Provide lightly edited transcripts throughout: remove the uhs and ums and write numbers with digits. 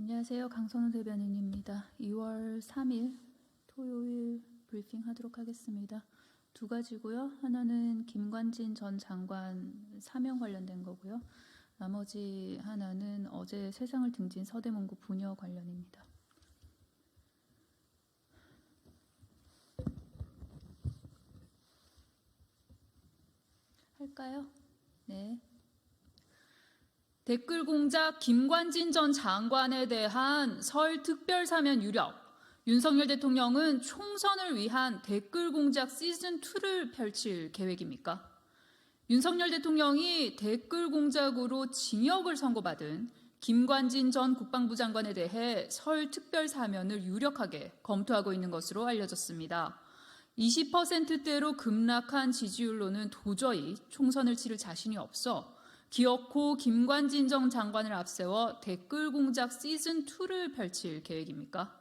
안녕하세요. 강선우 대변인입니다. 2월 3일 토요일 브리핑 하도록 하겠습니다. 두 가지고요. 하나는 김관진 전 장관 사면 관련된 거고요. 나머지 하나는 어제 세상을 등진 서대문구 부녀 관련입니다. 할까요? 네. 댓글 공작 김관진 전 장관에 대한 설 특별사면 유력. 윤석열 대통령은 총선을 위한 댓글 공작 시즌2를 펼칠 계획입니까? 윤석열 대통령이 댓글 공작으로 징역을 선고받은 김관진 전 국방부 장관에 대해 설 특별사면을 유력하게 검토하고 있는 것으로 알려졌습니다. 20%대로 급락한 지지율로는 도저히 총선을 치를 자신이 없어 기어코 김관진 전 장관을 앞세워 댓글 공작 시즌2를 펼칠 계획입니까?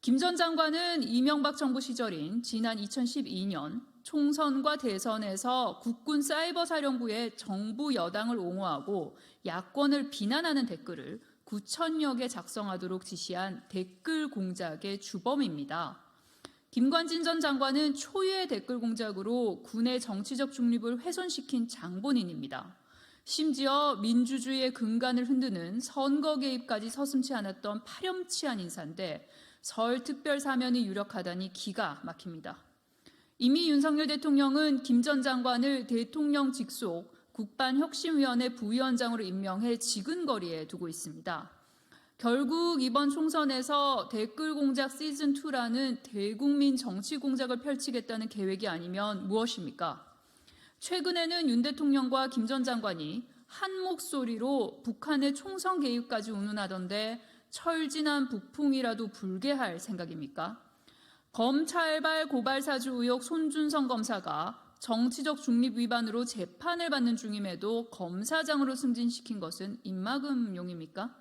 김 전 장관은 이명박 정부 시절인 지난 2012년 총선과 대선에서 국군 사이버사령부의 정부 여당을 옹호하고 야권을 비난하는 댓글을 9,000여 개 작성하도록 지시한 댓글 공작의 주범입니다. 김관진 전 장관은 초유의 댓글 공작으로 군의 정치적 중립을 훼손시킨 장본인입니다. 심지어 민주주의의 근간을 흔드는 선거 개입까지 서슴지 않았던 파렴치한 인사인데 설 특별사면이 유력하다니 기가 막힙니다. 이미 윤석열 대통령은 김 전 장관을 대통령 직속 국방혁신위원회 부위원장으로 임명해 지근거리에 두고 있습니다. 결국 이번 총선에서 댓글 공작 시즌2라는 대국민 정치 공작을 펼치겠다는 계획이 아니면 무엇입니까? 최근에는 윤 대통령과 김 전 장관이 한 목소리로 북한의 총선 개입까지 운운하던데 철진한 북풍이라도 불게 할 생각입니까? 검찰발 고발사주 의혹 손준성 검사가 정치적 중립 위반으로 재판을 받는 중임에도 검사장으로 승진시킨 것은 입막음용입니까?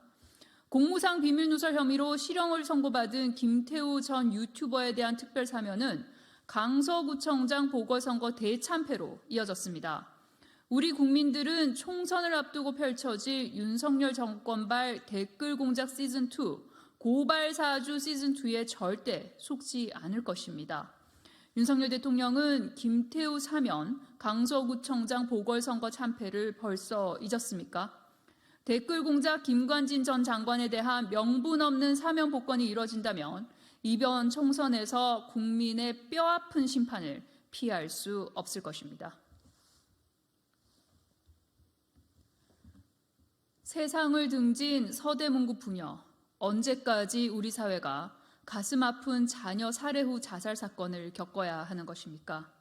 공무상 비밀누설 혐의로 실형을 선고받은 김태우 전 유튜버에 대한 특별사면은 강서구청장 보궐선거 대참패로 이어졌습니다. 우리 국민들은 총선을 앞두고 펼쳐질 윤석열 정권발 댓글 공작 시즌2, 고발사주 시즌2에 절대 속지 않을 것입니다. 윤석열 대통령은 김태우 사면, 강서구청장 보궐선거 참패를 벌써 잊었습니까? 댓글 공작 김관진 전 장관에 대한 명분 없는 사면 복권이 이뤄진다면 이번 총선에서 국민의 뼈아픈 심판을 피할 수 없을 것입니다. 세상을 등진 서대문구 부녀, 언제까지 우리 사회가 가슴 아픈 자녀 살해 후 자살 사건을 겪어야 하는 것입니까?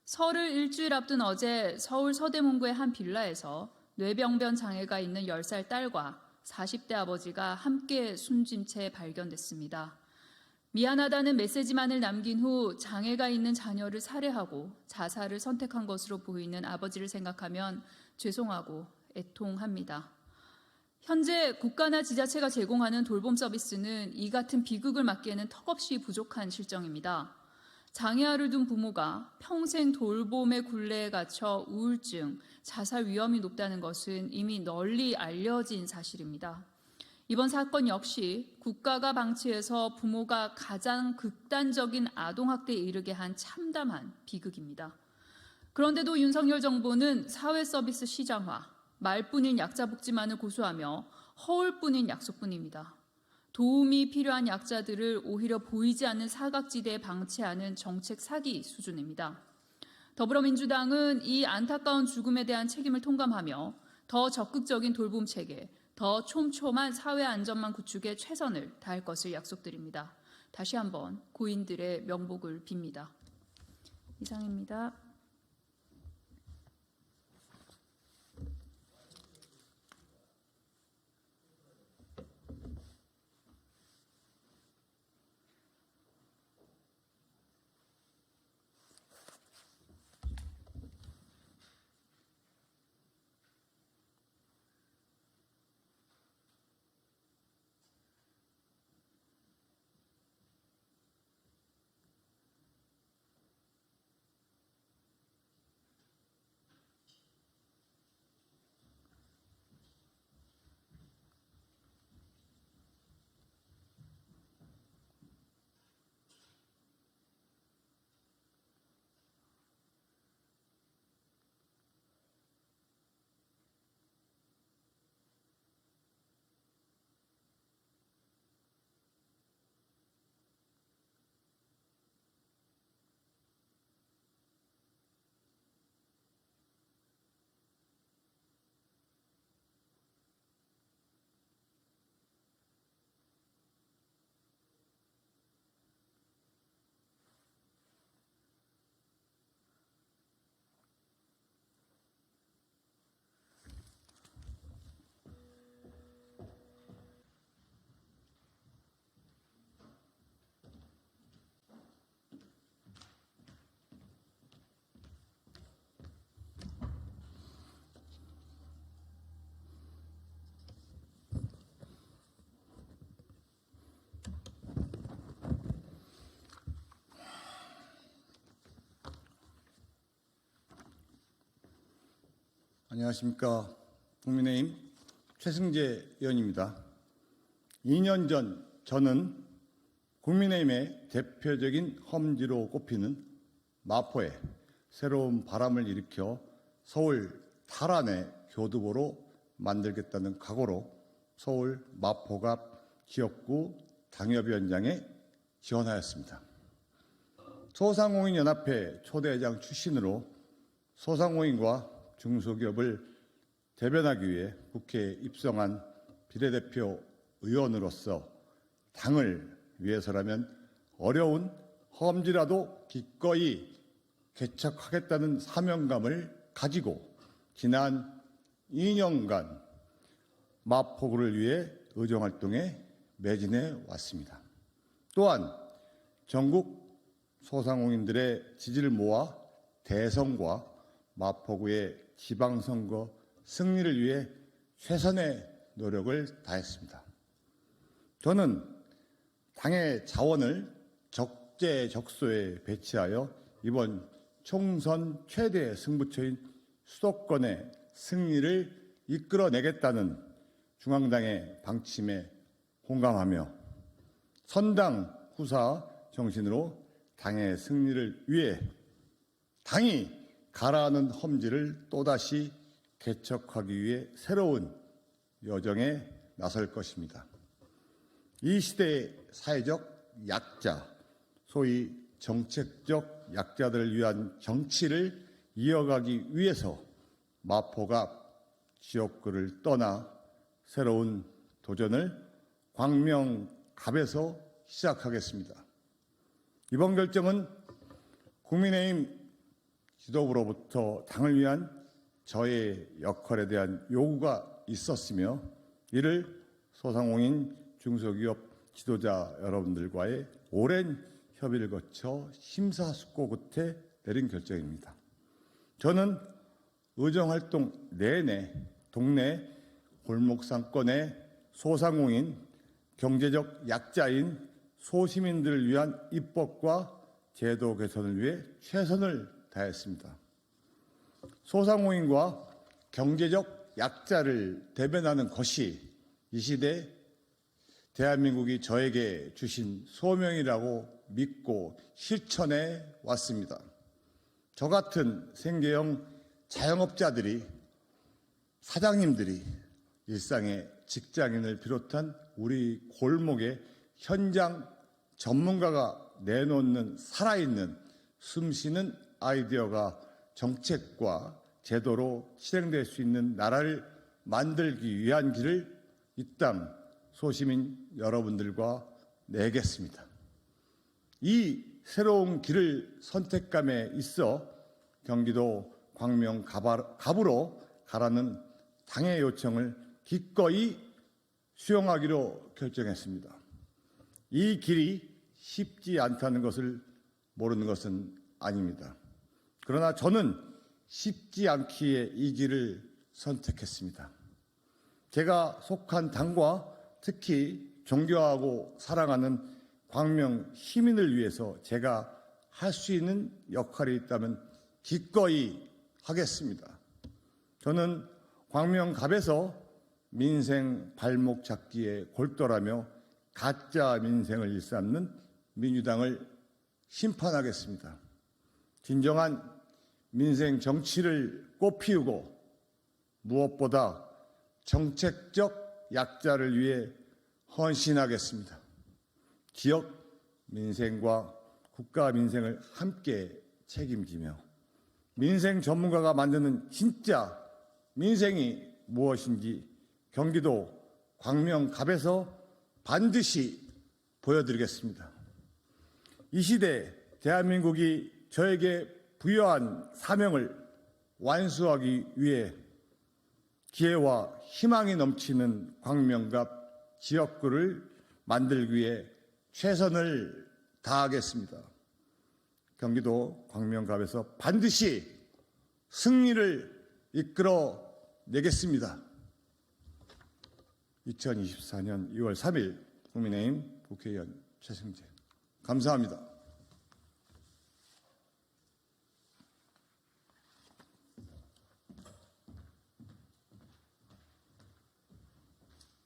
설을 일주일 앞둔 어제 서울 서대문구의 한 빌라에서 뇌병변 장애가 있는 10살 딸과 40대 아버지가 함께 숨진 채 발견됐습니다. 미안하다는 메시지만을 남긴 후 장애가 있는 자녀를 살해하고 자살을 선택한 것으로 보이는 아버지를 생각하면 죄송하고 애통합니다. 현재 국가나 지자체가 제공하는 돌봄 서비스는 이 같은 비극을 막기에는 턱없이 부족한 실정입니다. 장애아를 둔 부모가 평생 돌봄의 굴레에 갇혀 우울증, 자살 위험이 높다는 것은 이미 널리 알려진 사실입니다. 이번 사건 역시 국가가 방치해서 부모가 가장 극단적인 아동학대에 이르게 한 참담한 비극입니다. 그런데도 윤석열 정부는 사회서비스 시장화, 말뿐인 약자 복지만을 고수하며 허울뿐인 약속뿐입니다. 도움이 필요한 약자들을 오히려 보이지 않는 사각지대에 방치하는 정책 사기 수준입니다. 더불어민주당은 이 안타까운 죽음에 대한 책임을 통감하며 더 적극적인 돌봄 체계, 더 촘촘한 사회 안전망 구축에 최선을 다할 것을 약속드립니다. 다시 한번 고인들의 명복을 빕니다. 이상입니다. 안녕하십니까. 국민의힘 최승재 의원입니다. 2년 전 저는 국민의힘의 대표적인 험지로 꼽히는 마포에 새로운 바람을 일으켜 서울 탈환의 교두보로 만들겠다는 각오로 서울 마포갑 지역구 당협위원장에 지원하였습니다. 소상공인연합회 초대회장 출신으로 소상공인과 중소기업을 대변하기 위해 국회에 입성한 비례대표 의원으로서 당을 위해서라면 어려운 험지라도 기꺼이 개척하겠다는 사명감을 가지고 지난 2년간 마포구를 위해 의정활동에 매진해 왔습니다. 또한 전국 소상공인들의 지지를 모아 대선과 마포구의 지방선거 승리를 위해 최선의 노력을 다했습니다. 저는 당의 자원을 적재적소에 배치하여 이번 총선 최대 승부처인 수도권의 승리를 이끌어내겠다는 중앙당의 방침에 공감하며 선당 후사 정신으로 당의 승리를 위해 당이 가라앉은 험지를 또다시 개척하기 위해 새로운 여정에 나설 것입니다. 이 시대의 사회적 약자, 소위 정책적 약자들을 위한 정치를 이어가기 위해서 마포갑 지역구를 떠나 새로운 도전을 광명갑에서 시작하겠습니다. 이번 결정은 국민의힘 지도부로부터 당을 위한 저의 역할에 대한 요구가 있었으며 이를 소상공인 중소기업 지도자 여러분들과의 오랜 협의를 거쳐 심사숙고 끝에 내린 결정입니다. 저는 의정활동 내내 동네 골목상권의 소상공인, 경제적 약자인 소시민들을 위한 입법과 제도 개선을 위해 최선을 다했습니다. 소상공인과 경제적 약자를 대변하는 것이 이 시대 대한민국이 저에게 주신 소명이라고 믿고 실천해 왔습니다. 저 같은 생계형 자영업자들이, 사장님들이 일상의 직장인을 비롯한 우리 골목의 현장 전문가가 내놓는 살아있는 숨쉬는 아이디어가 정책과 제도로 실행될 수 있는 나라를 만들기 위한 길을 이 땅 소시민 여러분들과 내겠습니다. 이 새로운 길을 선택감에 있어 경기도 광명갑으로 가라는 당의 요청을 기꺼이 수용하기로 결정했습니다. 이 길이 쉽지 않다는 것을 모르는 것은 아닙니다. 그러나 저는 쉽지 않기에 이 길을 선택했습니다. 제가 속한 당과 특히 존경하고 사랑하는 광명 시민을 위해서 제가 할 수 있는 역할이 있다면 기꺼이 하겠습니다. 저는 광명갑에서 민생 발목 잡기에 골똘하며 가짜 민생을 일삼는 민주당을 심판하겠습니다. 진정한 민생 정치를 꽃피우고 무엇보다 정책적 약자를 위해 헌신하겠습니다. 지역 민생과 국가 민생을 함께 책임지며 민생 전문가가 만드는 진짜 민생이 무엇인지 경기도 광명갑에서 반드시 보여드리겠습니다. 이 시대 대한민국이 저에게 부여한 사명을 완수하기 위해 기회와 희망이 넘치는 광명갑 지역구를 만들기 위해 최선을 다하겠습니다. 경기도 광명갑에서 반드시 승리를 이끌어 내겠습니다. 2024년 2월 3일 국민의힘 국회의원 최승재 감사합니다.